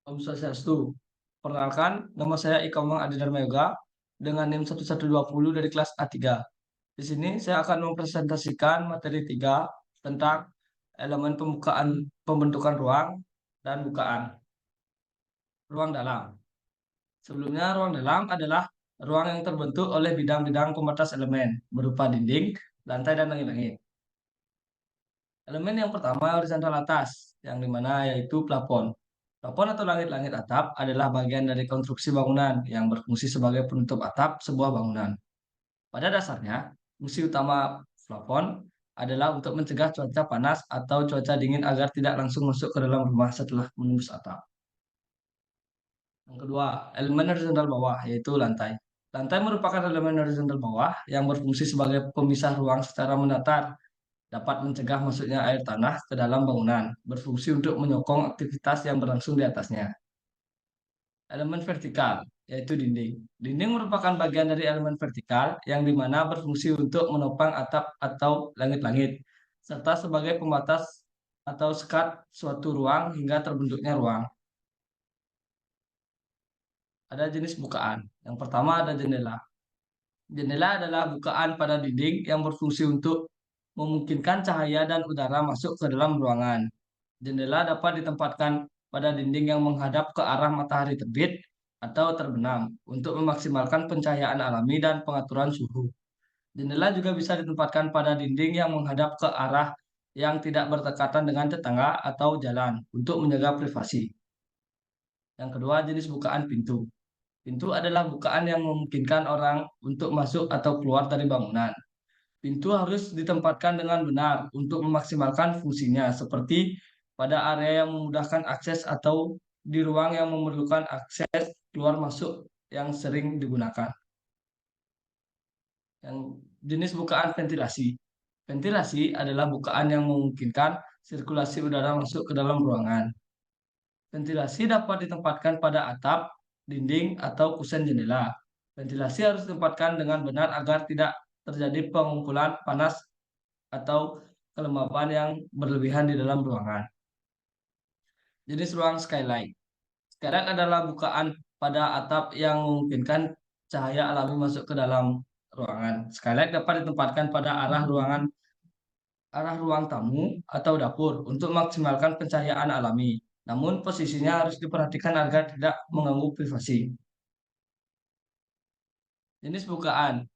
Om Swastiastu. Perkenalkan, nama saya Ika Umang Adi Darmayoga dengan NIM 1120 dari kelas A3. Di sini saya akan mempresentasikan materi 3 tentang elemen pembukaan pembentukan ruang dan bukaan. Ruang dalam. Sebelumnya, ruang dalam adalah ruang yang terbentuk oleh bidang-bidang pembatas elemen berupa dinding, lantai, dan langit-langit. Elemen yang pertama horizontal atas, yang dimana yaitu plafon. Plafon atau langit-langit atap adalah bagian dari konstruksi bangunan yang berfungsi sebagai penutup atap sebuah bangunan. Pada dasarnya, fungsi utama plafon adalah untuk mencegah cuaca panas atau cuaca dingin agar tidak langsung masuk ke dalam rumah setelah menembus atap. Yang kedua, elemen horizontal bawah, yaitu lantai. Lantai merupakan elemen horizontal bawah yang berfungsi sebagai pemisah ruang secara mendatar, dapat mencegah masuknya air tanah ke dalam bangunan, berfungsi untuk menyokong aktivitas yang berlangsung di atasnya. Elemen vertikal, yaitu dinding. Dinding merupakan bagian dari elemen vertikal yang dimana berfungsi untuk menopang atap atau langit-langit, serta sebagai pembatas atau sekat suatu ruang hingga terbentuknya ruang. Ada jenis bukaan. Yang pertama ada jendela. Jendela adalah bukaan pada dinding yang berfungsi untuk memungkinkan cahaya dan udara masuk ke dalam ruangan. Jendela dapat ditempatkan pada dinding yang menghadap ke arah matahari terbit atau terbenam untuk memaksimalkan pencahayaan alami dan pengaturan suhu. Jendela juga bisa ditempatkan pada dinding yang menghadap ke arah yang tidak berdekatan dengan tetangga atau jalan untuk menjaga privasi. Yang kedua, jenis bukaan pintu. Pintu adalah bukaan yang memungkinkan orang untuk masuk atau keluar dari bangunan. Pintu harus ditempatkan dengan benar untuk memaksimalkan fungsinya, seperti pada area yang memudahkan akses atau di ruang yang memerlukan akses keluar masuk yang sering digunakan. Yang jenis bukaan ventilasi. Ventilasi adalah bukaan yang memungkinkan sirkulasi udara masuk ke dalam ruangan. Ventilasi dapat ditempatkan pada atap, dinding, atau kusen jendela. Ventilasi harus ditempatkan dengan benar agar tidak terjadi pengumpulan panas atau kelembapan yang berlebihan di dalam ruangan. Jenis ruang skylight. Skylight adalah bukaan pada atap yang memungkinkan cahaya alami masuk ke dalam ruangan. Skylight dapat ditempatkan pada arah ruang tamu atau dapur untuk memaksimalkan pencahayaan alami. Namun posisinya harus diperhatikan agar tidak mengganggu privasi. Jenis bukaan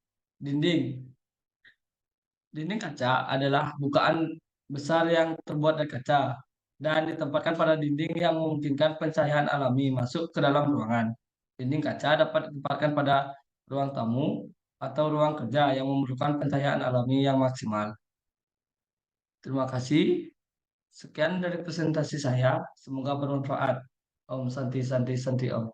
dinding. Dinding kaca adalah bukaan besar yang terbuat dari kaca dan ditempatkan pada dinding yang memungkinkan pencahayaan alami masuk ke dalam ruangan. Dinding kaca dapat ditempatkan pada ruang tamu atau ruang kerja yang memerlukan pencahayaan alami yang maksimal. Terima kasih. Sekian dari presentasi saya. Semoga bermanfaat. Om Santi Santi Santi Om.